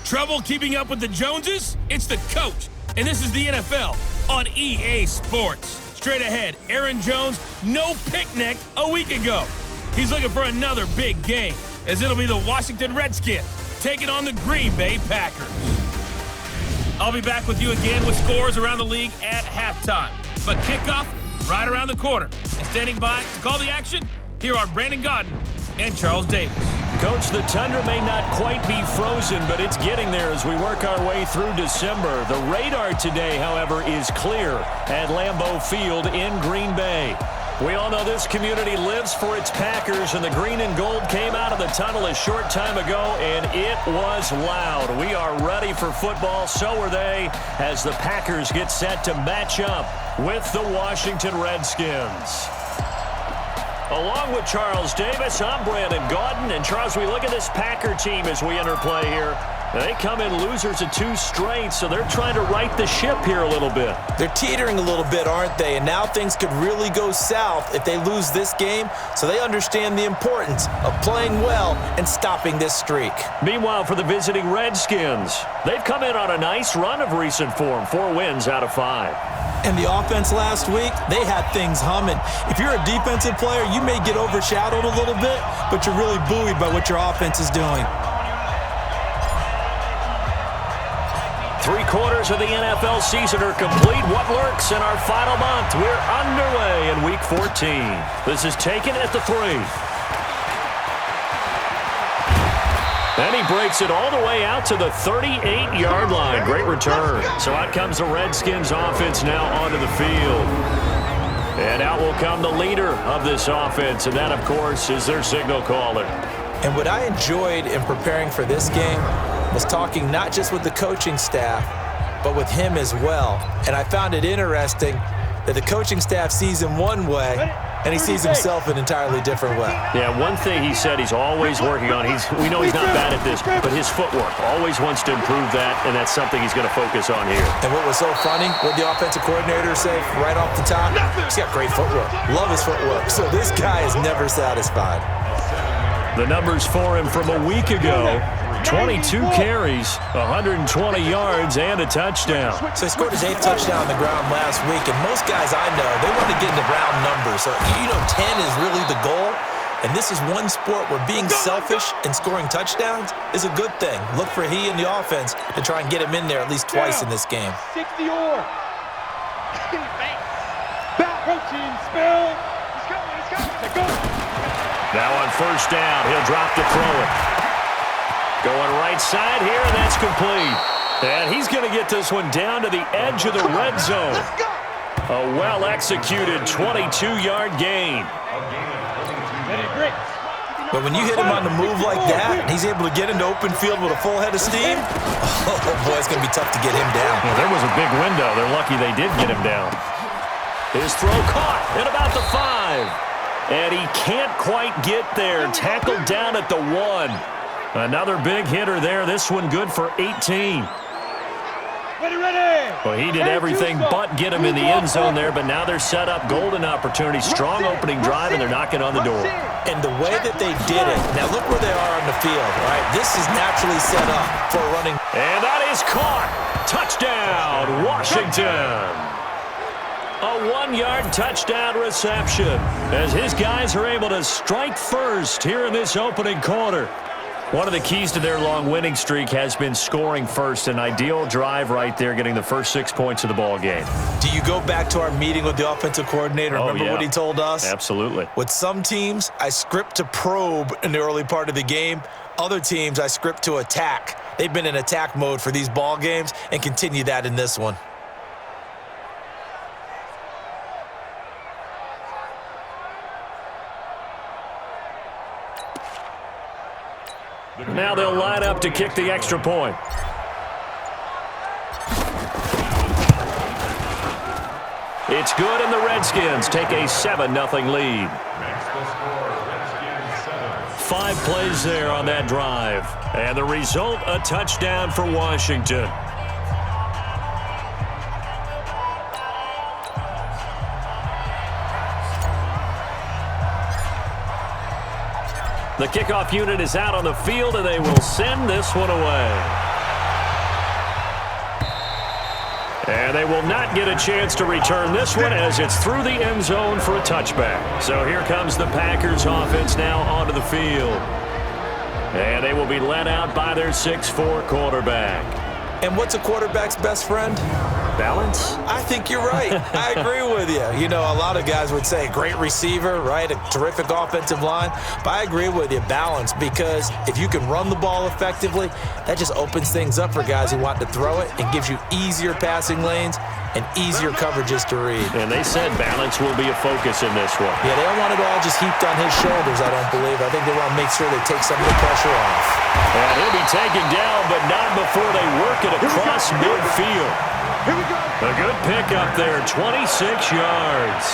Trouble keeping up with the Joneses? It's the coach. And this is the NFL on EA Sports. Straight ahead, Aaron Jones, no picnic a week ago. He's looking for another big game, as it'll be the Washington Redskins taking on the Green Bay Packers. I'll be back with you again with scores around the league at halftime. But kickoff right around the corner. And standing by to call the action, here are Brandon Godden and Charles Davis. Coach, the tundra may not quite be frozen, but it's getting there as we work our way through December. The radar today, however, is clear at Lambeau Field in Green Bay. We all know this community lives for its Packers, and the green and gold came out of the tunnel a short time ago, and it was loud. We are ready for football, so are they, as the Packers get set to match up with the Washington Redskins. Along with Charles Davis, I'm Brandon Godden. And Charles, we look at this Packer team as we enter play here. They come in losers of 2 straight, so they're trying to right the ship here a little bit. They're teetering a little bit, aren't they? And now things could really go south if they lose this game, so they understand the importance of playing well and stopping this streak. Meanwhile, for the visiting Redskins, they've come in on a nice run of recent form, 4 wins out of 5. And the offense last week, they had things humming. If you're a defensive player, you may get overshadowed a little bit, but you're really buoyed by what your offense is doing. 3/4 of the NFL season are complete. What lurks in our final month? We're underway in Week 14. This is taken at the 3. And he breaks it all the way out to the 38-yard line. Great return. So out comes the Redskins offense now onto the field. And out will come the leader of this offense, and that, of course, is their signal caller. And what I enjoyed in preparing for this game was talking not just with the coaching staff, but with him as well. And I found it interesting that the coaching staff sees him one way, and he sees himself an entirely different way. Yeah, one thing he said he's always working on, we know he's not bad at this, but his footwork, always wants to improve that, and that's something he's going to focus on here. And what was so funny, what the offensive coordinator say right off the top? He's got great footwork. Love his footwork. So this guy is never satisfied. The numbers for him from a week ago: 22 carries, 120 yards, and a touchdown. So he scored his 8th touchdown on the ground last week, and most guys I know, they want to get into round numbers. So, 10 is really the goal, and this is one sport where being selfish and scoring touchdowns is a good thing. Look for he and the offense to try and get him in there at least twice in this game. 60-or. Back routine, spill. He's coming. Now on first down, he'll drop to throw it. Going right side here, and that's complete. And he's going to get this one down to the edge of the red zone. A well-executed 22-yard gain. But when you hit him on the move like that, and he's able to get into open field with a full head of steam, oh boy, it's going to be tough to get him down. Well, there was a big window. They're lucky they did get him down. His throw caught at about the 5. And he can't quite get there. Tackled down at the 1. Another big hitter there. This one good for 18. Ready. Well, he did everything but get him in the end zone there, but now they're set up. Golden opportunity, strong opening drive, and they're knocking on the door. And the way that they did it, now look where they are on the field, right? This is naturally set up for running. And that is caught. Touchdown, Washington. A 1-yard touchdown reception as his guys are able to strike first here in this opening quarter. One of the keys to their long winning streak has been scoring first. An ideal drive right there, getting the first 6 points of the ball game. Do you go back to our meeting with the offensive coordinator? Remember what he told us? Absolutely. With some teams, I script to probe in the early part of the game. Other teams, I script to attack. They've been in attack mode for these ball games and continue that in this one. Now they'll line up to kick the extra point. It's good, and the Redskins take a 7-0 lead. 5 plays there on that drive. And the result, a touchdown for Washington. The kickoff unit is out on the field, and they will send this one away. And they will not get a chance to return this one as it's through the end zone for a touchback. So here comes the Packers offense now onto the field. And they will be led out by their 6'4" quarterback. And what's a quarterback's best friend? Balance? I think you're right. I agree with you. You know, a lot of guys would say great receiver, right? A terrific offensive line. But I agree with you, balance, because if you can run the ball effectively, that just opens things up for guys who want to throw it and gives you easier passing lanes and easier coverages to read. And they said balance will be a focus in this one. Yeah, they don't want it all just heaped on his shoulders, I don't believe. I think they want to make sure they take some of the pressure off. And he'll be taken down, but not before they work it across midfield. Here we go. A good pickup there, 26 yards.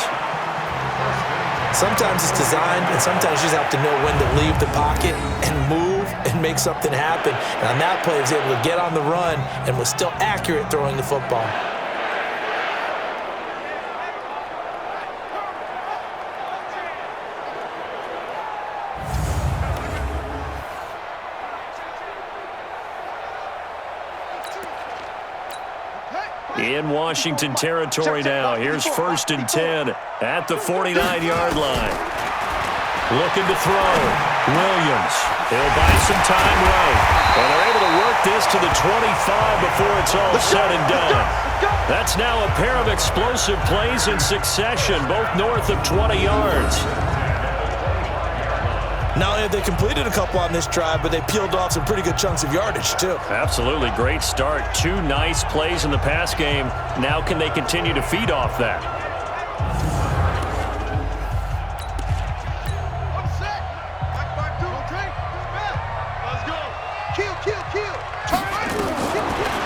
Sometimes it's designed, and sometimes you just have to know when to leave the pocket and move and make something happen. And on that play, he was able to get on the run and was still accurate throwing the football. In Washington territory now. Here's 1st and 10 at the 49-yard line. Looking to throw. Williams. He'll buy some time right. And they're able to work this to the 25 before it's all said and done. That's now a pair of explosive plays in succession, both north of 20 yards. Not only have they completed a couple on this drive, but they peeled off some pretty good chunks of yardage, too. Absolutely great start. 2 nice plays in the pass game. Now can they continue to feed off that?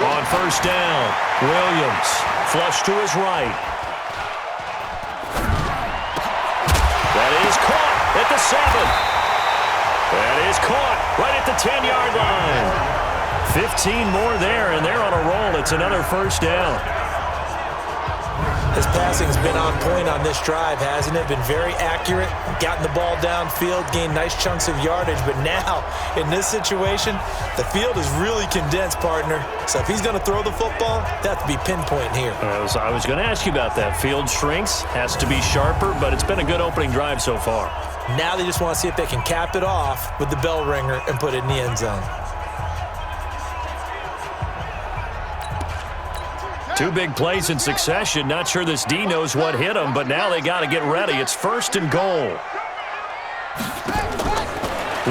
On 1st down, Williams flush to his right. That is caught at the 7. That is caught right at the 10-yard line. 15 more there, and they're on a roll. It's another 1st down. His passing's been on point on this drive, hasn't it? Been very accurate, gotten the ball downfield, gained nice chunks of yardage. But now, in this situation, the field is really condensed, partner. So if he's going to throw the football, that has to be pinpoint here. I was going to ask you about that. Field shrinks, has to be sharper, but it's been a good opening drive so far. Now they just want to see if they can cap it off with the bell ringer and put it in the end zone. 2 big plays in succession. Not sure this D knows what hit him, but now they got to get ready. It's 1st and goal.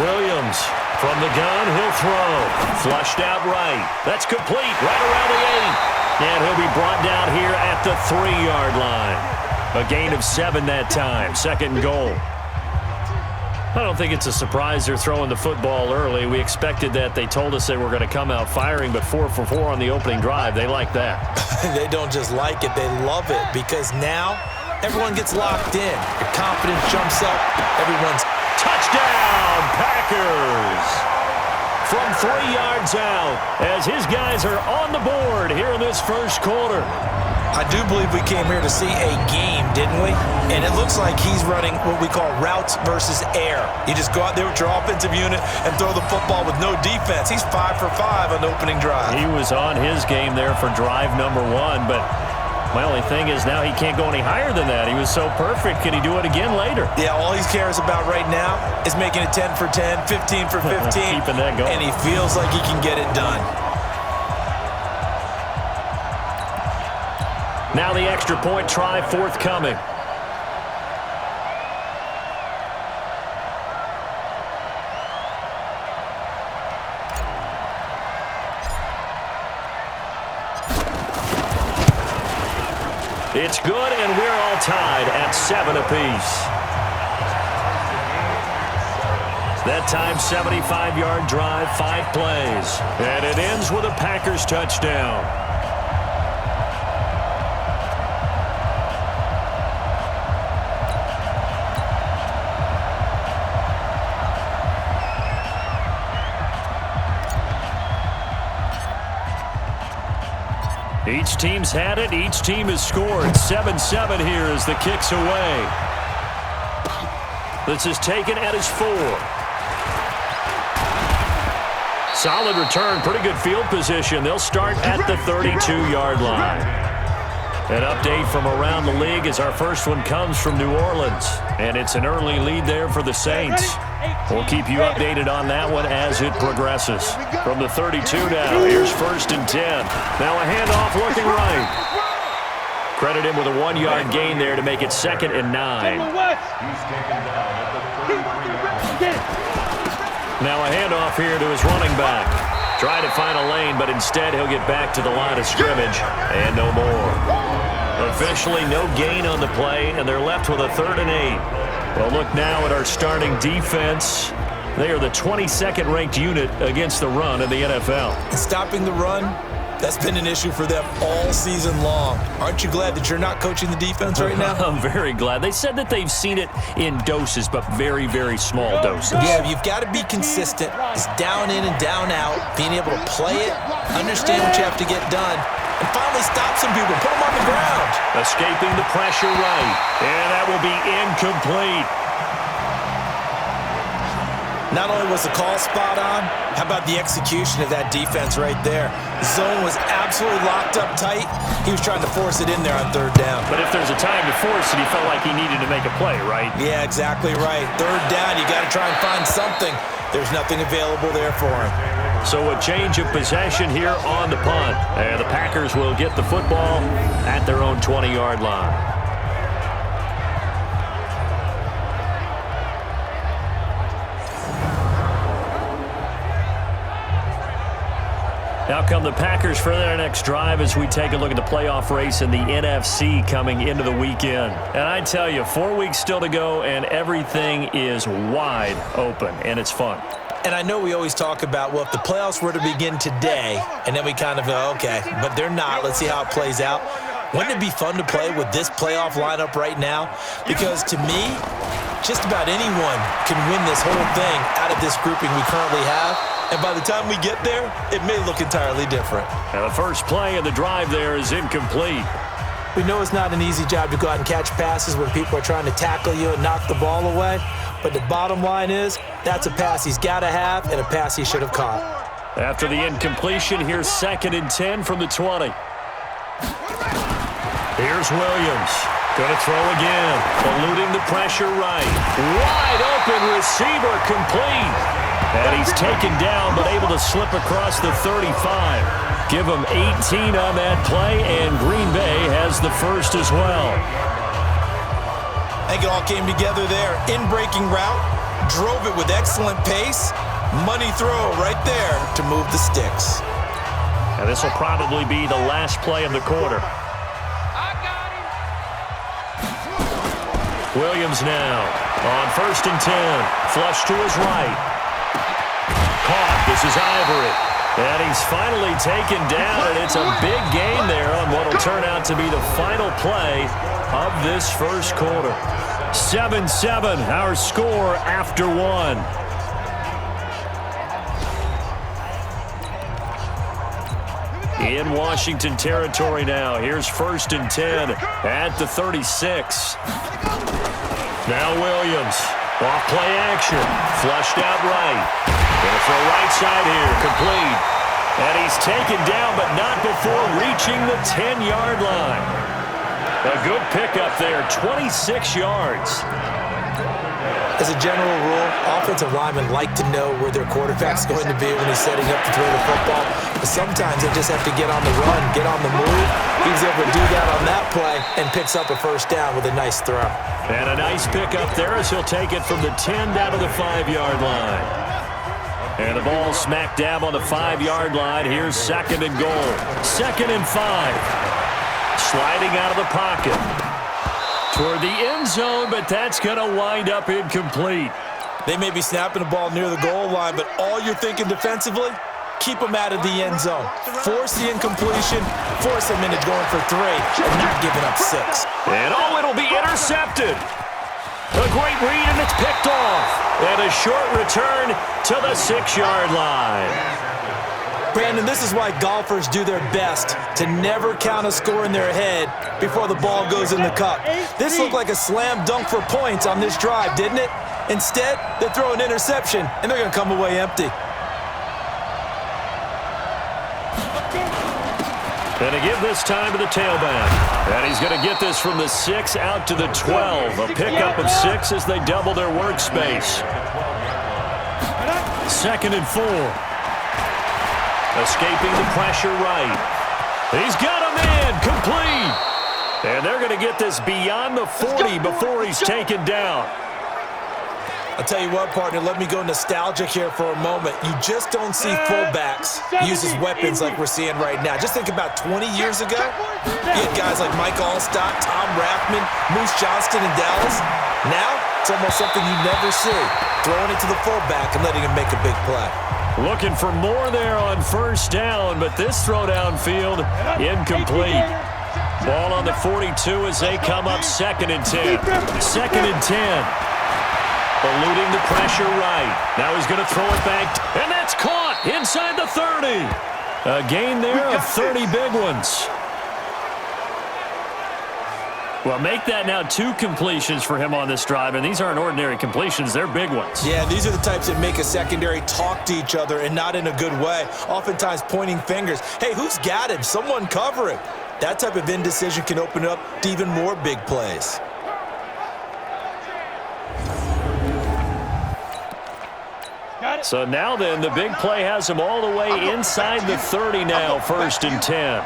Williams from the gun, he'll throw. Flushed out right. That's complete right around the 8. And he'll be brought down here at the 3-yard line. A gain of 7 that time. 2nd and goal. I don't think it's a surprise they're throwing the football early. We expected that. They told us they were going to come out firing, but 4 for 4 on the opening drive. They like that. They don't just like it, they love it, because now everyone gets locked in. Your confidence jumps up. Everyone's touchdown, Packers! From 3 yards out as his guys are on the board here in this 1st quarter. I do believe we came here to see a game, didn't we? And it looks like he's running what we call routes versus air. You just go out there with your offensive unit and throw the football with no defense. He's 5 for 5 on the opening drive. He was on his game there for drive number 1, but my only thing is now he can't go any higher than that. He was so perfect. Can he do it again later? Yeah, all he cares about right now is making it 10 for 10, 15 for 15. Keeping that going. And he feels like he can get it done. Now the extra point try forthcoming. It's good, and we're all tied at 7 apiece. That time, 75-yard drive, 5 plays. And it ends with a Packers touchdown. Each team's had it. Each team has scored. 7-7 here as the kick's away. This is taken at his 4. Solid return. Pretty good field position. They'll start at the 32-yard line. An update from around the league as our first one comes from New Orleans. And it's an early lead there for the Saints. We'll keep you updated on that one as it progresses. From the 32 now, here's 1st and 10. Now a handoff looking right. Credit him with a 1-yard gain there to make it 2nd and 9. Now a handoff here to his running back. Try to find a lane, but instead he'll get back to the line of scrimmage and no more. Officially no gain on the play, and they're left with a 3rd and 8. Well, look now at our starting defense. They are the 22nd ranked unit against the run in the NFL. Stopping the run, that's been an issue for them all season long. Aren't you glad that you're not coaching the defense right now? I'm very glad. They said that they've seen it in doses, but very, very small doses. Yeah, you've got to be consistent. It's down in and down out, being able to play it, understand what you have to get done, and finally stop some people, put them on the ground. Escaping the pressure right, and that will be incomplete. Not only was the call spot on, how about the execution of that defense right there? The zone was absolutely locked up tight. He was trying to force it in there on 3rd down. But if there's a time to force it, he felt like he needed to make a play, right? Yeah, exactly right. 3rd down, you got to try and find something. There's nothing available there for him. So a change of possession here on the punt. And the Packers will get the football at their own 20-yard line. Now come the Packers for their next drive as we take a look at the playoff race in the NFC coming into the weekend. And I tell you, 4 weeks still to go, and everything is wide open, and it's fun. And I know we always talk about, well, if the playoffs were to begin today, and then we kind of go, okay, but they're not. Let's see how it plays out. Wouldn't it be fun to play with this playoff lineup right now? Because to me, just about anyone can win this whole thing out of this grouping we currently have. And by the time we get there, it may look entirely different. And the first play of the drive there is incomplete. We know it's not an easy job to go out and catch passes when people are trying to tackle you and knock the ball away. But the bottom line is, that's a pass he's got to have and a pass he should have caught. After the incompletion, here's 2nd and 10 from the 20. Here's Williams. Going to throw again. Eluding the pressure right. Wide open receiver complete. And he's taken down but able to slip across the 35. Give him 18 on that play, and Green Bay has the first as well. I think it all came together there. In-breaking route, drove it with excellent pace. Money throw right there to move the sticks. And this will probably be the last play of the quarter. Williams now on 1st and 10. Flush to his right. Caught. This is Ivory. And he's finally taken down, and it's a big gain there on what will turn out to be the final play of this first quarter. 7-7, our score after one. In Washington territory now. Here's 1st and 10 at the 36. Now Williams. Off play action. Flushed out right. Going for a right side here. Complete. And he's taken down, but not before reaching the 10-yard line. A good pickup there. 26 yards. As a general rule, offensive linemen like to know where their quarterback's going to be when he's setting up to throw the football. But sometimes they just have to get on the run, get on the move. He was able to do that on that play and picks up a 1st down with a nice throw. And a nice pickup there as he'll take it from the 10 down to the 5-yard line. And the ball smack dab on the 5-yard line. Here's 2nd and goal. 2nd and 5. Sliding out of the pocket. Toward the end zone, but that's going to wind up incomplete. They may be snapping the ball near the goal line, but all you're thinking defensively, keep them out of the end zone. Force the incompletion, force them into going for 3, and not giving up 6. And it'll be intercepted. A great read, and it's picked off. And a short return to the 6-yard line. Brandon, this is why golfers do their best to never count a score in their head before the ball goes in the cup. This looked like a slam dunk for points on this drive, didn't it? Instead, they throw an interception, and they're going to come away empty. And to give this time to the tailback. And he's going to get this from the 6 out to the 12. A pickup of 6 as they double their workspace. 2nd and 4. Escaping the pressure right. He's got a man complete. And they're going to get this beyond the 40 before he's taken down. I'll tell you what, partner, let me go nostalgic here for a moment. You just don't see fullbacks use as weapons like we're seeing right now. Just think about 20 years ago. You had guys like Mike Allstott, Tom Rathman, Moose Johnston in Dallas. Now, it's almost something you never see. Throwing it to the fullback and letting him make a big play. Looking for more there on 1st down, but this throw downfield, incomplete. Ball on the 42 as they come up 2nd and 10. 2nd and 10. Eluding the pressure right. Now he's going to throw it back, and that's caught inside the 30. A gain there of 30 big ones. Well, make that now 2 completions for him on this drive, and these aren't ordinary completions. They're big ones. Yeah, these are the types that make a secondary talk to each other and not in a good way, oftentimes pointing fingers. Hey, who's got him? Someone cover him. That type of indecision can open up to even more big plays. So now then, the big play has him all the way inside the 30 now, 1st and 10.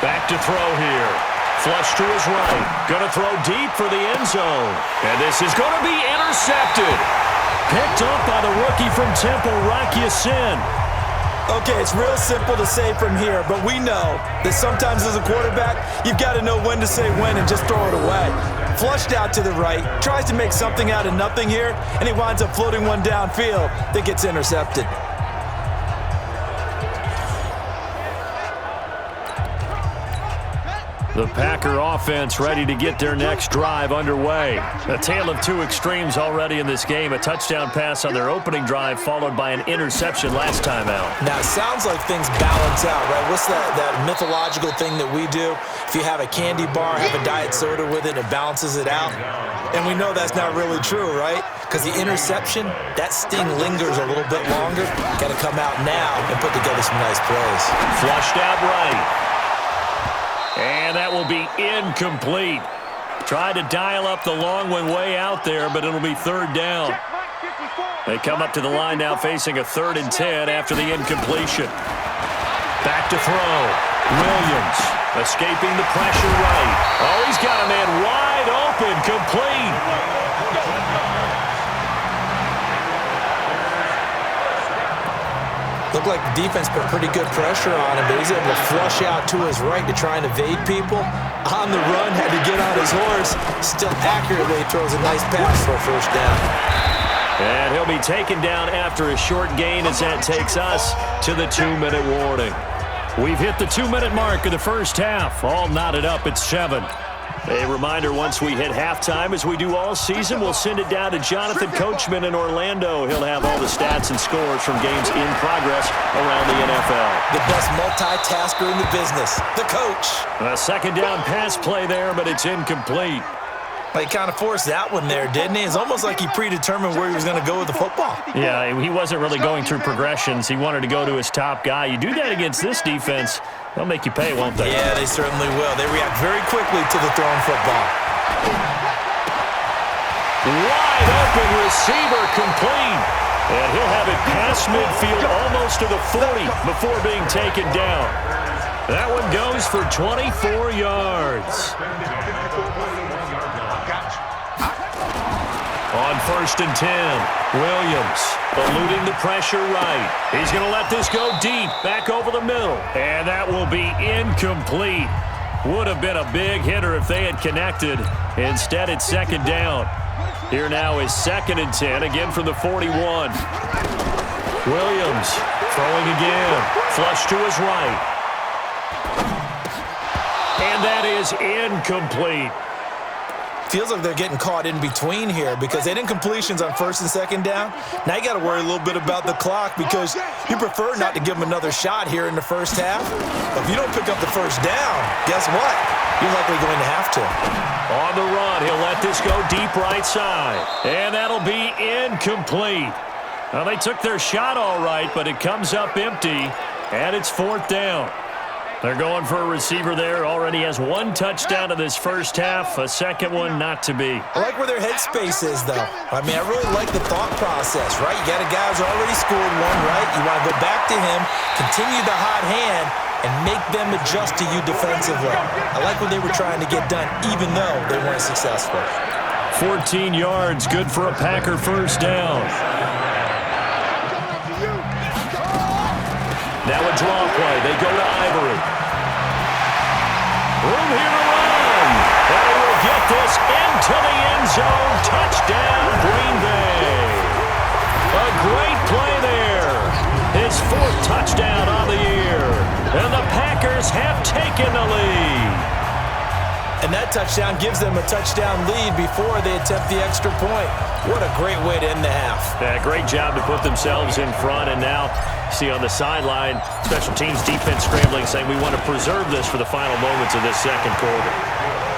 Back to throw here. Flush to his right. Going to throw deep for the end zone. And this is going to be intercepted. Picked up by the rookie from Temple, Rocky Sin. Okay, it's real simple to say from here, but we know that sometimes as a quarterback, you've got to know when to say when and just throw it away. Flushed out to the right, tries to make something out of nothing here, and he winds up floating one downfield that gets intercepted. The Packer offense ready to get their next drive underway. A tale of 2 extremes already in this game. A touchdown pass on their opening drive followed by an interception last time out. Now, it sounds like things balance out, right? What's that mythological thing that we do? If you have a candy bar, have a diet soda with it, it balances it out. And we know that's not really true, right? Because the interception, that sting lingers a little bit longer. Got to come out now and put together some nice plays. Flushed out right. And that will be incomplete. Tried to dial up the long one way out there, but it'll be 3rd down. They come up to the line now facing a 3rd and 10 after the incompletion. Back to throw. Williams escaping the pressure right. Oh, he's got a man wide open, complete. Looked like the defense put pretty good pressure on him, but he's able to flush out to his right to try and evade people. On the run, had to get on his horse. Still accurately throws a nice pass for a 1st down. And he'll be taken down after a short gain as that takes us to the 2-minute warning. We've hit the 2-minute mark of the 1st half. All knotted up at 7. A reminder, once we hit halftime, as we do all season, we'll send it down to Jonathan Coachman in Orlando. He'll have all the stats and scores from games in progress around the NFL. The best multitasker in the business, the coach. A 2nd down pass play there, but it's incomplete. He kind of forced that one there, didn't he? It's almost like he predetermined where he was going to go with the football. Yeah, he wasn't really going through progressions. He wanted to go to his top guy. You do that against this defense, they'll make you pay, won't they? Yeah, they certainly will. They react very quickly to the thrown football. Wide open receiver complete. And he'll have it past midfield almost to the 40 before being taken down. That one goes for 24 yards. On 1st and 10, Williams eluding the pressure right. He's going to let this go deep, back over the middle. And that will be incomplete. Would have been a big hitter if they had connected. Instead, it's 2nd down. Here now is 2nd and 10, again from the 41. Williams throwing again. Flush to his right. And that is incomplete. Feels like they're getting caught in between here because they didn't completions on 1st and 2nd down. Now you got to worry a little bit about the clock because you prefer not to give them another shot here in the 1st half. But if you don't pick up the 1st down, guess what? You're likely going to have to. On the run, he'll let this go deep right side. And that'll be incomplete. Well, they took their shot all right, but it comes up empty. And it's 4th down. They're going for a receiver there. Already has 1 touchdown in this first half. A second one not to be. I like where their headspace is, though. I mean, I really like the thought process, right? You got a guy who's already scored one, right? You want to go back to him, continue the hot hand, and make them adjust to you defensively. I like what they were trying to get done, even though they weren't successful. 14 yards, good for a Packer first down. Now a draw play. They go to Ivory. Room here to run. And he will get this into the end zone. Touchdown, Green Bay. A great play there. His 4th touchdown on the year. And the Packers have taken the lead. And that touchdown gives them a touchdown lead before they attempt the extra point. What a great way to end the half. Yeah, great job to put themselves in front. And now, see on the sideline, special teams defense scrambling, saying we want to preserve this for the final moments of this second quarter.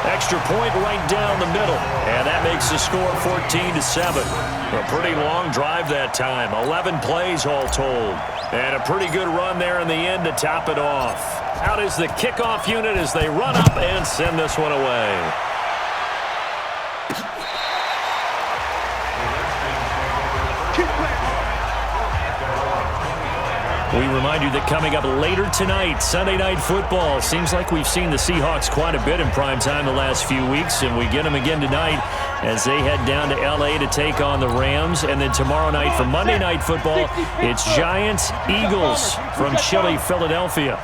Extra point right down the middle. And that makes the score 14-7. A pretty long drive that time. 11 plays all told. And a pretty good run there in the end to top it off. Out is the kickoff unit as they run up and send this one away. We remind you that coming up later tonight, Sunday Night Football. Seems like we've seen the Seahawks quite a bit in prime time the last few weeks, and we get them again tonight as they head down to L.A. to take on the Rams. And then tomorrow night for Monday Night Football, it's Giants-Eagles from chilly Philadelphia.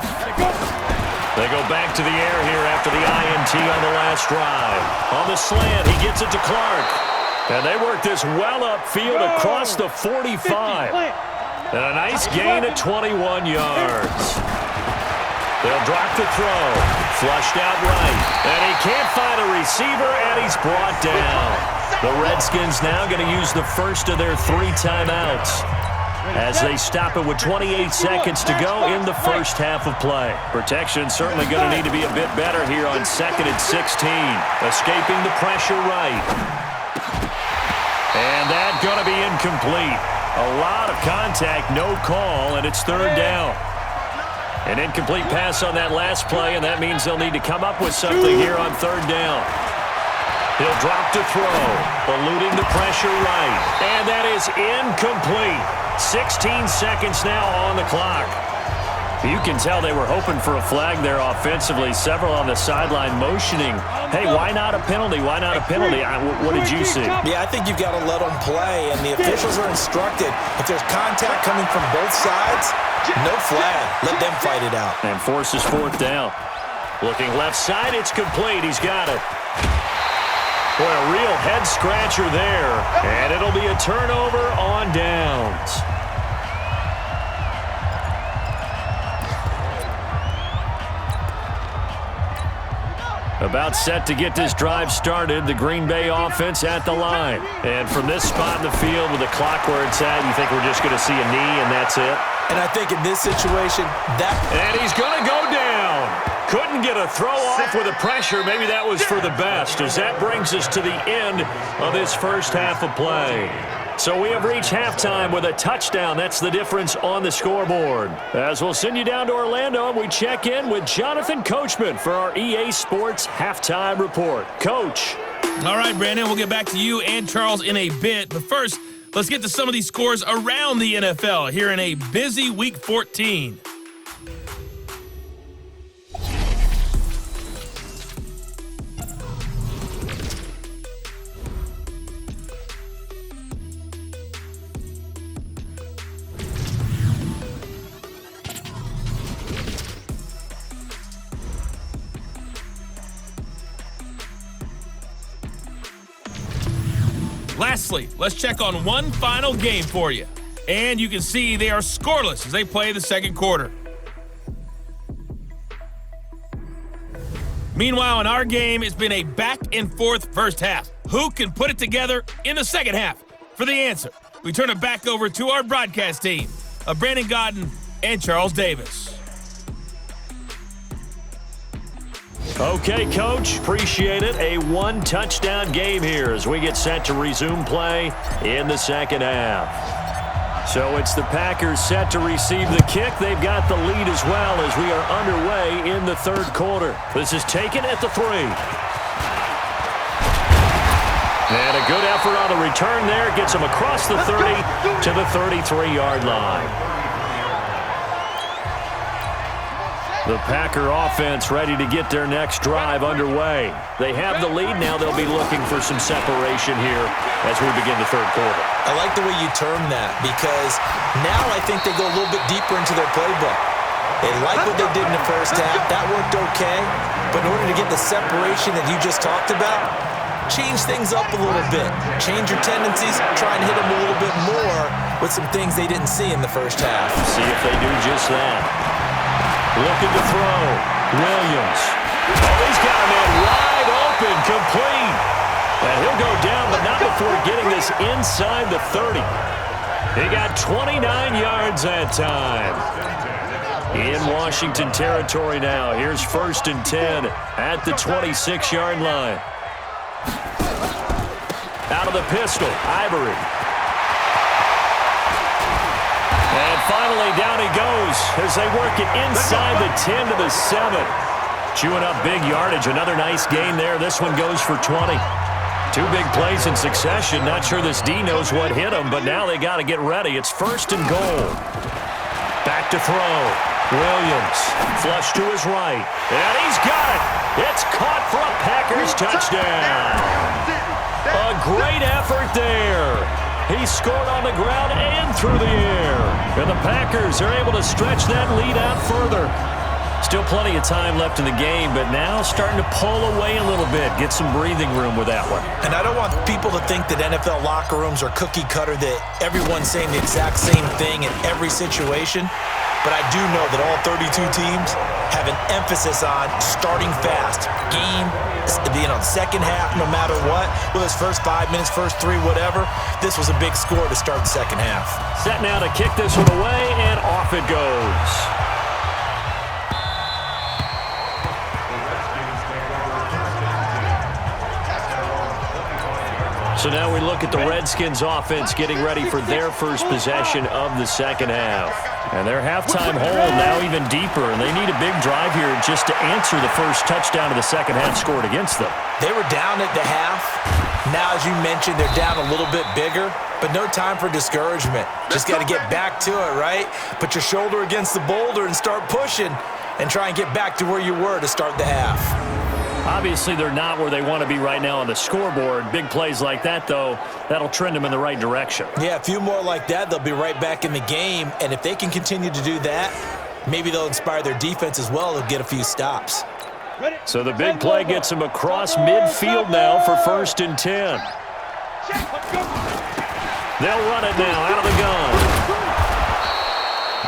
They go back to the air here after the INT on the last drive. On the slant, he gets it to Clark. And they work this well upfield across the 45. And a nice gain at 21 yards. They'll drop the throw. Flushed out right. And he can't find a receiver, and he's brought down. The Redskins now going to use the first of their 3 timeouts as they stop it with 28 seconds to go in the first half of play. Protection certainly going to need to be a bit better here on 2nd and 16. Escaping the pressure right. And that's going to be incomplete. A lot of contact, no call, and it's 3rd down. An incomplete pass on that last play, and that means they'll need to come up with something here on 3rd down. He'll drop to throw, eluding the pressure right, and that is incomplete. 16 seconds now on the clock. You can tell they were hoping for a flag there offensively. Several on the sideline motioning, hey, why not a penalty? Why not a penalty? What did you see? Yeah, I think you've got to let them play, and the officials are instructed. If there's contact coming from both sides, no flag. Let them fight it out. And forces 4th down. Looking left side, it's complete. He's got it. Boy, a real head-scratcher there. And it'll be a turnover on downs. About set to get this drive started, the Green Bay offense at the line. And from this spot in the field with the clock where it's at, you think we're just going to see a knee and that's it? And I think in this situation, And he's going to go down. Couldn't get a throw off with the pressure. Maybe that was for the best, as that brings us to the end of this first half of play. So we have reached halftime with a touchdown. That's the difference on the scoreboard. As we'll send you down to Orlando, we check in with Jonathan Coachman for our EA Sports Halftime Report. Coach. All right, Brandon, we'll get back to you and Charles in a bit. But first, let's get to some of these scores around the NFL here in a busy Week 14. Lastly, let's check on one final game for you. And you can see they are scoreless as they play the second quarter. Meanwhile, in our game, it's been a back-and-forth first half. Who can put it together in the second half? For the answer, we turn it back over to our broadcast team of Brandon Godden and Charles Davis. Okay, Coach, appreciate it. A one-touchdown game here as we get set to resume play in the second half. So it's the Packers set to receive the kick. They've got the lead as well as we are underway in the third quarter. This is taken at the 3. And a good effort on the return there. Gets him across the 30 to the 33-yard line. The Packer offense ready to get their next drive underway. They have the lead now. They'll be looking for some separation here as we begin the third quarter. I like the way you term that because now I think they go a little bit deeper into their playbook. They like what they did in the first half. That worked okay. But in order to get the separation that you just talked about, change things up a little bit. Change your tendencies. Try and hit them a little bit more with some things they didn't see in the first half. See if they do just that. Looking to throw. Williams. Oh, he's got a man wide open, complete. And he'll go down, but not before getting this inside the 30. He got 29 yards that time. In Washington territory now. Here's 1st and 10 at the 26-yard line. Out of the pistol, Ivory. And finally, down he goes as they work it inside the 10 to the 7. Chewing up big yardage. Another nice gain there. This one goes for 20. 2 big plays in succession. Not sure this D knows what hit him, but now they got to get ready. It's 1st and goal. Back to throw. Williams. Flush to his right. And he's got it. It's caught for a Packers touchdown. A great effort there. He scored on the ground and through the air. And the Packers are able to stretch that lead out further. Still plenty of time left in the game, but now starting to pull away a little bit. Get some breathing room with that one. And I don't want people to think that NFL locker rooms are cookie cutter, that everyone's saying the exact same thing in every situation. But I do know that all 32 teams have an emphasis on starting fast. Game, second half, no matter what. Whether it's first 5 minutes, first 3, whatever. This was a big score to start the second half. Set now to kick this one away, and off it goes. So now we look at the Redskins offense getting ready for their first possession of the second half. And their halftime hole now even deeper, and they need a big drive here just to answer the first touchdown of the second half scored against them. They were down at the half. Now, as you mentioned, they're down a little bit bigger, but no time for discouragement. Just got to get back to it, right? Put your shoulder against the boulder and start pushing and try and get back to where you were to start the half. Obviously, they're not where they want to be right now on the scoreboard. Big plays like that, though, that'll trend them in the right direction. Yeah, a few more like that, they'll be right back in the game. And if they can continue to do that, maybe they'll inspire their defense as well. They'll get a few stops. So the big play gets them across midfield now for 1st and 10. They'll run it now out of the gun.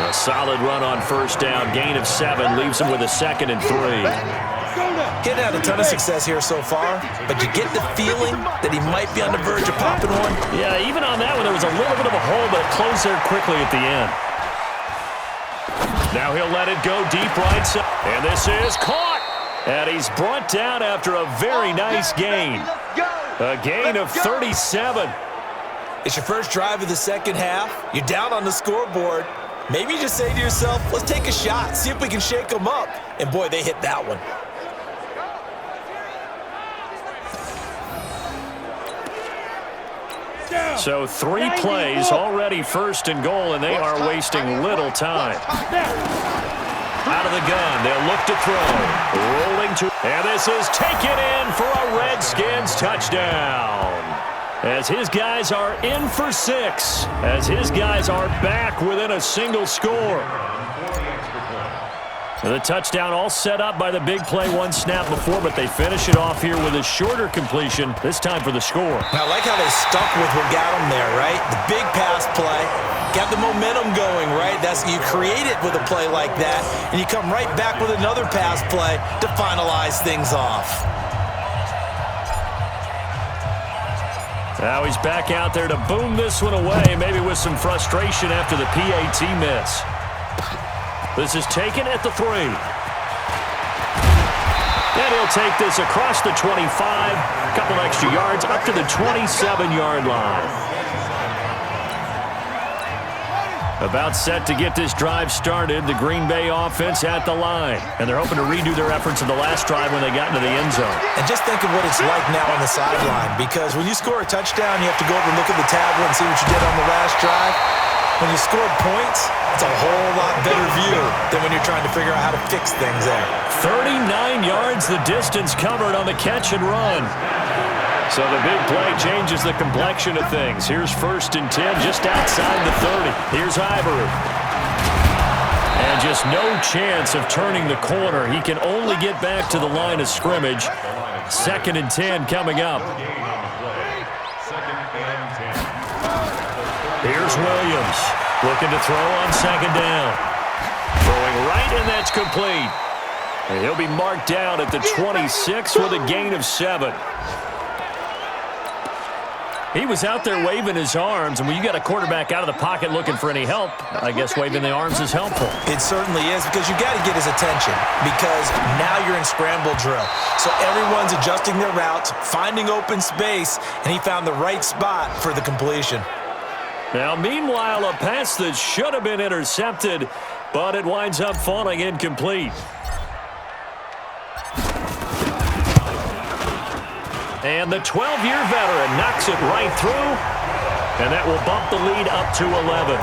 A solid run on 1st down. Gain of 7 leaves them with a 2nd and 3. Getting had a ton of success here so far, but you get the feeling that he might be on the verge of popping one. Yeah, even on that one, there was a little bit of a hole, but it closed there quickly at the end. Now he'll let it go deep right side. And this is caught. And he's brought down after a very nice gain. A gain of 37. It's your first drive of the second half. You're down on the scoreboard. Maybe you just say to yourself, let's take a shot, see if we can shake them up. And boy, they hit that one. So 3 plays, already 1st and goal, and they are wasting little time. Out of the gun, they'll look to throw. Rolling to, and this is taken in for a Redskins touchdown. As his guys are in for 6, as his guys are back within a single score. The touchdown all set up by the big play 1 snap before, but they finish it off here with a shorter completion, this time for the score. I like how they stuck with what got them there, right? The big pass play, got the momentum going, right? You create it with a play like that, and you come right back with another pass play to finalize things off. Now he's back out there to boom this one away, maybe with some frustration after the PAT miss. This is taken at the 3. And he'll take this across the 25. A couple extra yards up to the 27-yard line. About set to get this drive started, the Green Bay offense at the line. And they're hoping to redo their efforts in the last drive when they got into the end zone. And just think of what it's like now on the sideline, because when you score a touchdown, you have to go over and look at the tablet and see what you did on the last drive. When you scored points, it's a whole lot better view than when you're trying to figure out how to fix things there. 39 yards the distance covered on the catch and run. So the big play changes the complexion of things. Here's 1st and 10 just outside the 30. Here's Ivory. And just no chance of turning the corner. He can only get back to the line of scrimmage. 2nd and 10 coming up. Here's Williams looking to throw on 2nd down. Throwing right, and that's complete. And he'll be marked down at the 26 with a gain of 7. He was out there waving his arms, and when you got a quarterback out of the pocket looking for any help, I guess waving the arms is helpful. It certainly is, because you got to get his attention, because now you're in scramble drill. So everyone's adjusting their routes, finding open space, and he found the right spot for the completion. Now, meanwhile, a pass that should have been intercepted, but it winds up falling incomplete. And the 12-year veteran knocks it right through, and that will bump the lead up to 11.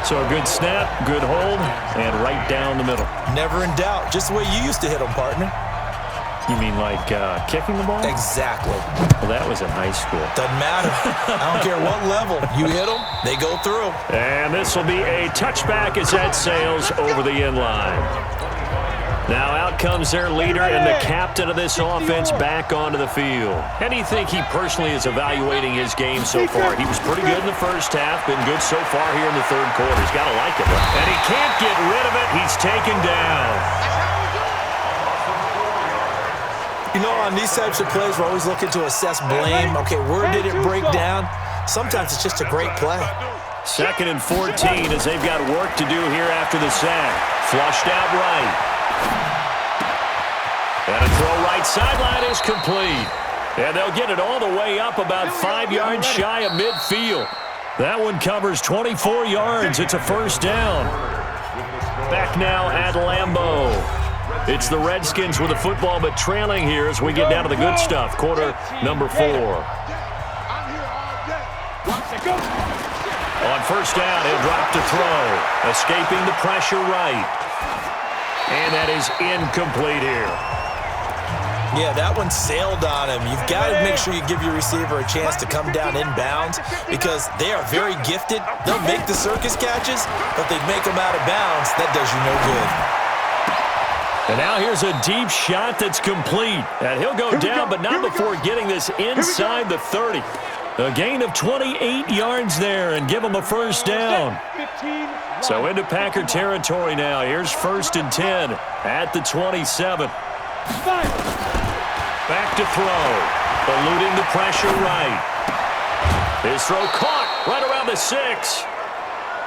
So a good snap, good hold, and right down the middle. Never in doubt. Just the way you used to hit them, partner. You mean like kicking the ball? Exactly. Well, that was in high school. Doesn't matter. I don't care what level. You hit them, they go through. And this will be a touchback as that sails over the end line. Now out comes their leader and the captain of this offense back onto the field. How do you think he personally is evaluating his game so far? He was pretty good in the first half, been good so far here in the 3rd quarter. He's got to like it. And he can't get rid of it. He's taken down. You know, on these types of plays, we're always looking to assess blame. Okay, where did it break down? Sometimes it's just a great play. 2nd and 14 as they've got work to do here after the sack. Flushed out right. And a throw right sideline is complete. And they'll get it all the way up about 5 yards shy of midfield. That one covers 24 yards. It's a 1st down. Back now at Lambeau. It's the Redskins with the football, but trailing here as we get down to the good stuff. Quarter number 4. On 1st down, he'll drop to throw. Escaping the pressure right. And that is incomplete here. Yeah, that one sailed on him. You've got to make sure you give your receiver a chance to come down inbounds, because they are very gifted. They'll make the circus catches, but they make them out of bounds. That does you no good. And now here's a deep shot that's complete. And he'll go down, but not before getting this inside the 30. A gain of 28 yards there and give them a 1st down. So into Packer territory now. Here's 1st and 10 at the 27. Back to throw. Eluding the pressure right. His throw caught right around the 6.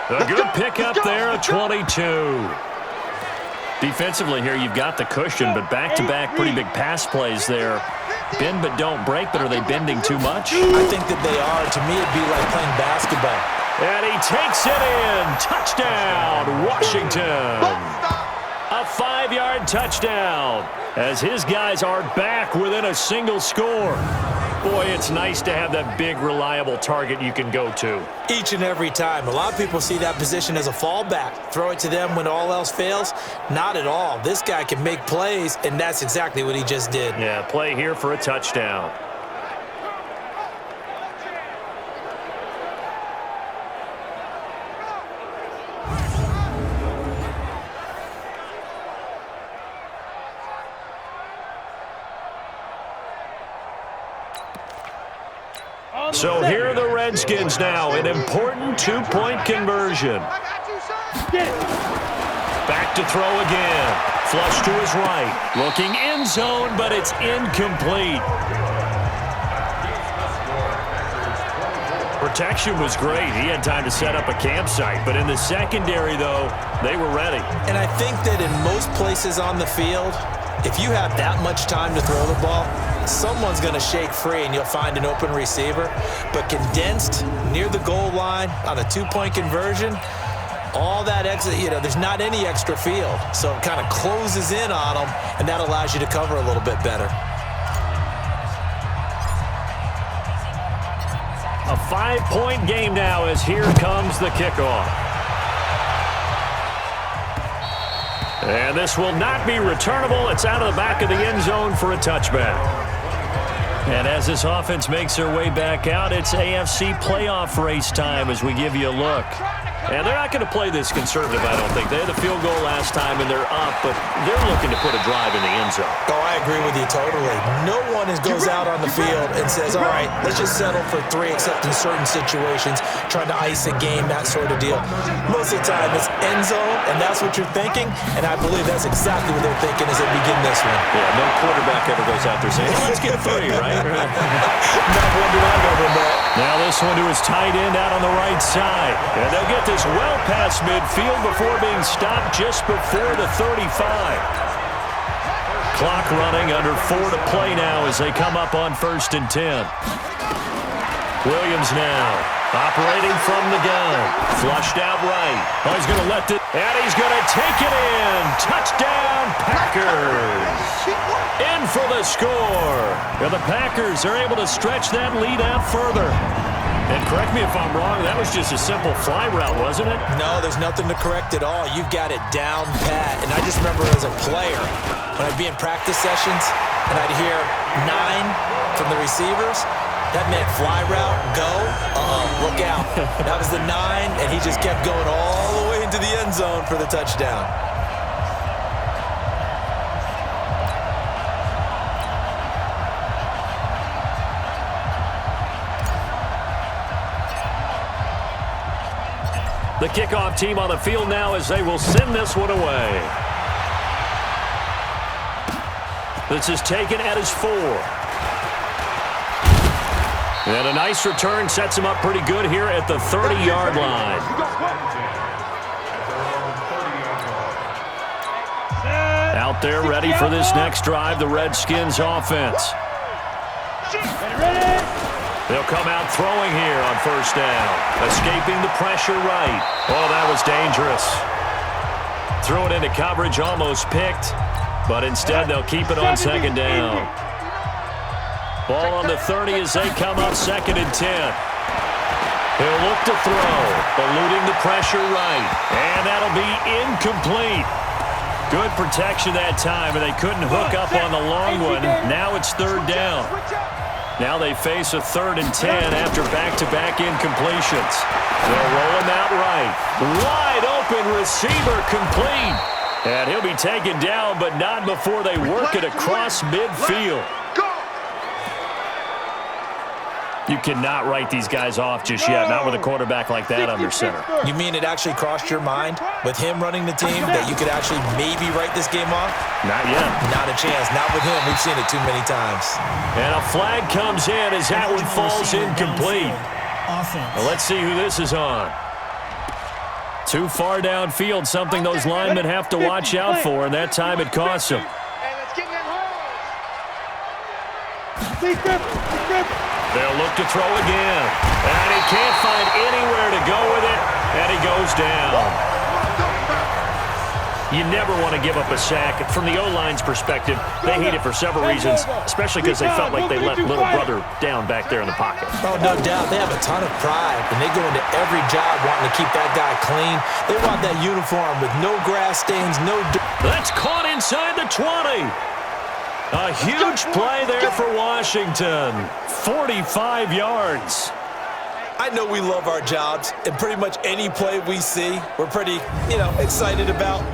A good pickup there, a 22. Defensively here, you've got the cushion, but back-to-back pretty big pass plays there. Bend but don't break, but are they bending too much? I think that they are. To me, it'd be like playing basketball. And he takes it in. Touchdown, Washington. A 5-yard touchdown as his guys are back within a single score. Boy, it's nice to have that big, reliable target you can go to. Each and every time. A lot of people see that position as a fallback. Throw it to them when all else fails. Not at all. This guy can make plays, and that's exactly what he just did. Yeah, play here for a touchdown. So here are the Redskins now, an important 2-point conversion. Back to throw again. Flush to his right. Looking end zone, but it's incomplete. Protection was great. He had time to set up a campsite. But in the secondary, though, they were ready. And I think that in most places on the field, if you have that much time to throw the ball, someone's going to shake free and you'll find an open receiver. But condensed near the goal line on a 2-point conversion, all that exit, there's not any extra field. So it kind of closes in on them, and that allows you to cover a little bit better. A 5-point game now as here comes the kickoff. And this will not be returnable. It's out of the back of the end zone for a touchback. And as this offense makes their way back out, it's AFC playoff race time as we give you a look. And they're not going to play this conservative, I don't think. They had the field goal last time, and they're up, but they're looking to put a drive in the end zone. Oh, I agree with you totally. No one goes out on the field and says, all right, let's just settle for 3, except in certain situations, trying to ice a game, that sort of deal. Most of the time, it's end zone, and that's what you're thinking, and I believe that's exactly what they're thinking as they begin this one. Yeah, no quarterback ever goes out there saying, let's get 3, right? Not one did I know that. Now this one to his tight end out on the right side. And they'll get this well past midfield before being stopped just before the 35. Clock running, under 4 to play now as they come up on 1st and 10. Williams now operating from the gun. Flushed out right. Oh, he's going to let it, and he's going to take it in. Touchdown, Packers. In for the score. Well, the Packers are able to stretch that lead out further. And correct me if I'm wrong, that was just a simple fly route, wasn't it? No, there's nothing to correct at all. You've got it down pat. And I just remember as a player, when I'd be in practice sessions and I'd hear 9 from the receivers, that meant fly route, go, look out. That was the 9, and he just kept going all the way into the end zone for the touchdown. The kickoff team on the field now as they will send this one away. This is taken at his 4. And a nice return sets him up pretty good here at the 30-yard line. Out there ready for this next drive, the Redskins offense. They'll come out throwing here on 1st down. Escaping the pressure right. Oh, that was dangerous. Threw it into coverage, almost picked. But instead, they'll keep it on 2nd down. Ball on the 30 as they come up 2nd and 10. He'll look to throw, eluding the pressure right. And that'll be incomplete. Good protection that time, and they couldn't hook up on the long one. Now it's 3rd down. Now they face a 3rd and 10 after back-to-back incompletions. They'll roll him out right. Wide open receiver complete. And he'll be taken down, but not before they work it across midfield. You cannot write these guys off just yet, not with a quarterback like that under center. You mean it actually crossed your mind with him running the team that you could actually maybe write this game off? Not yet. Not a chance. Not with him. We've seen it too many times. And a flag comes in as that one falls incomplete. Well, let's see who this is on. Too far downfield, something those linemen have to watch out for, and that time it costs them. They'll look to throw again. And he can't find anywhere to go with it, and he goes down. You never want to give up a sack. From the O-line's perspective, they hate it for several reasons, especially because they felt like they let little brother down back there in the pocket. Oh, no doubt. They have a ton of pride, and they go into every job wanting to keep that guy clean. They want that uniform with no grass stains, no dirt. That's caught inside the 20. A huge play there for Washington. 45 yards. I know we love our jobs, and pretty much any play we see, we're pretty, excited about.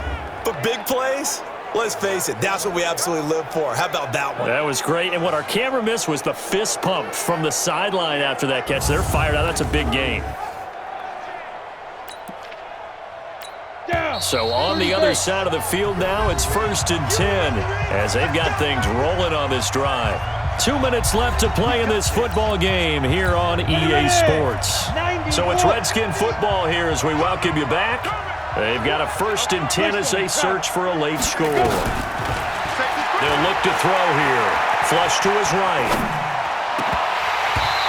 But big plays, let's face it, that's what we absolutely live for. How about that one? That was great, and what our camera missed was the fist pump from the sideline after that catch. They're fired out. That's a big gain. So on the other side of the field now, it's 1st and 10 as they've got things rolling on this drive. 2 minutes left to play in this football game here on EA Sports. So it's Redskin football here as we welcome you back. They've got a 1st and 10 as they search for a late score. They'll look to throw here. Flush to his right.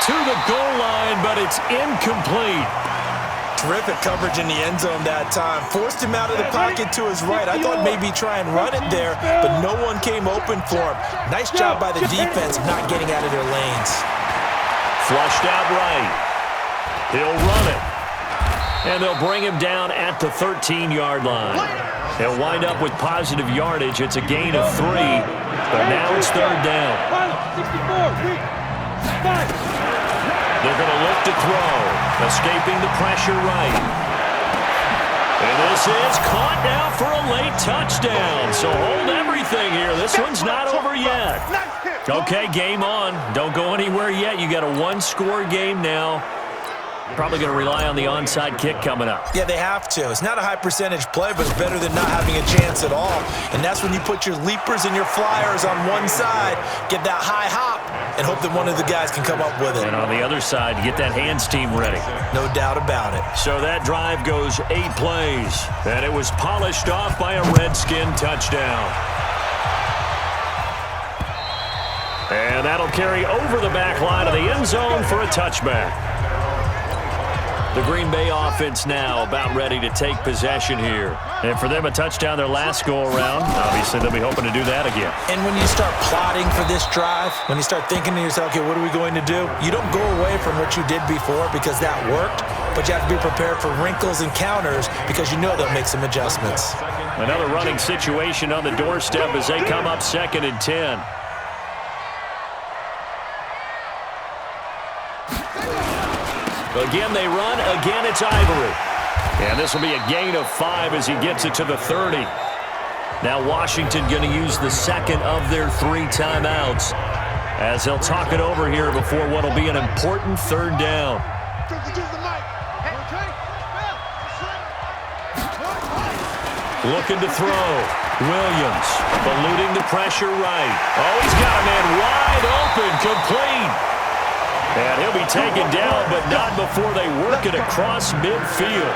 To the goal line, but it's incomplete. Terrific coverage in the end zone that time. Forced him out of the pocket to his right. I thought maybe try and run it there, but no one came open for him. Nice job by the defense of not getting out of their lanes. Flushed out right. He'll run it. And they'll bring him down at the 13-yard line. He'll wind up with positive yardage. It's a gain of 3, but now it's third down. 64, weak. 5. They're going to look to throw, escaping the pressure right. And this is caught now for a late touchdown. So hold everything here. This one's not over yet. Okay, game on. Don't go anywhere yet. You got a one-score game now. Probably going to rely on the onside kick coming up. Yeah, they have to. It's not a high percentage play, but it's better than not having a chance at all. And that's when you put your leapers and your flyers on one side, get that high hop, and hope that one of the guys can come up with it. And on the other side, get that hands team ready. No doubt about it. So that drive goes 8 plays, and it was polished off by a Redskin touchdown. And that'll carry over the back line of the end zone for a touchback. The Green Bay offense now about ready to take possession here. And for them, a touchdown their last go-around. Obviously, they'll be hoping to do that again. And when you start plotting for this drive, when you start thinking to yourself, okay, what are we going to do? You don't go away from what you did before because that worked, but you have to be prepared for wrinkles and counters because you know they'll make some adjustments. Another running situation on the doorstep as they come up 2nd and 10. Again, they run. Again, it's Ivory. And this will be a gain of 5 as he gets it to the 30. Now Washington going to use the second of their 3 timeouts as they'll talk it over here before what will be an important third down. Looking to throw. Williams eluding the pressure right. Oh, he's got a man wide open, complete. And he'll be taken down, but not before they work it across midfield.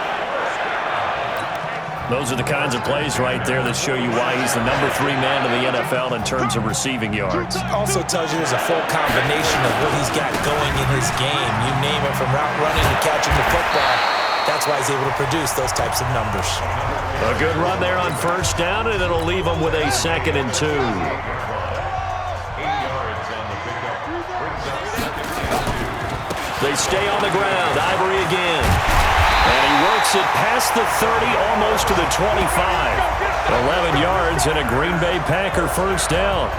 Those are the kinds of plays right there that show you why he's the number 3 man in the NFL in terms of receiving yards. Also tells you there's a full combination of what he's got going in his game. You name it, from route running to catching the football. That's why he's able to produce those types of numbers. A good run there on first down, and it'll leave him with a 2nd and 2. They stay on the ground. Ivory again. And he works it past the 30, almost to the 25. 11 yards and a Green Bay Packer first down.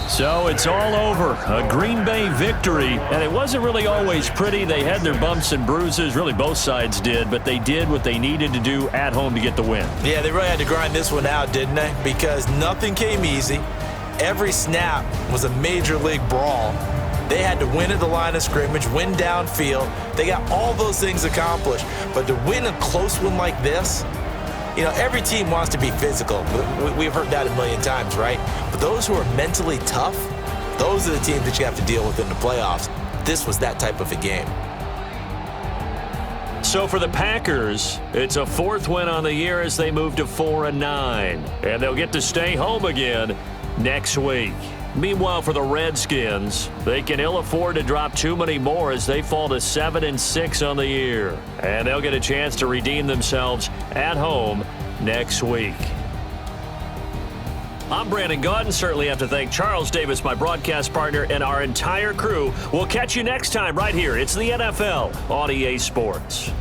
So it's all over. A Green Bay victory, and it wasn't really always pretty. They had their bumps and bruises. Really, both sides did, but they did what they needed to do at home to get the win. Yeah, they really had to grind this one out, didn't they? Because nothing came easy. Every snap was a major league brawl. They had to win at the line of scrimmage, win downfield. They got all those things accomplished. But to win a close one like this, you know, every team wants to be physical. We've heard that a million times, right? But those who are mentally tough, those are the teams that you have to deal with in the playoffs. This was that type of a game. So for the Packers, it's a 4th win on the year as they move to 4-9. And they'll get to stay home again next week. Meanwhile, for the Redskins, they can ill afford to drop too many more as they fall to 7-6 on the year. And they'll get a chance to redeem themselves at home next week. I'm Brandon Gaudin. Certainly have to thank Charles Davis, my broadcast partner, and our entire crew. We'll catch you next time right here. It's the NFL on EA Sports.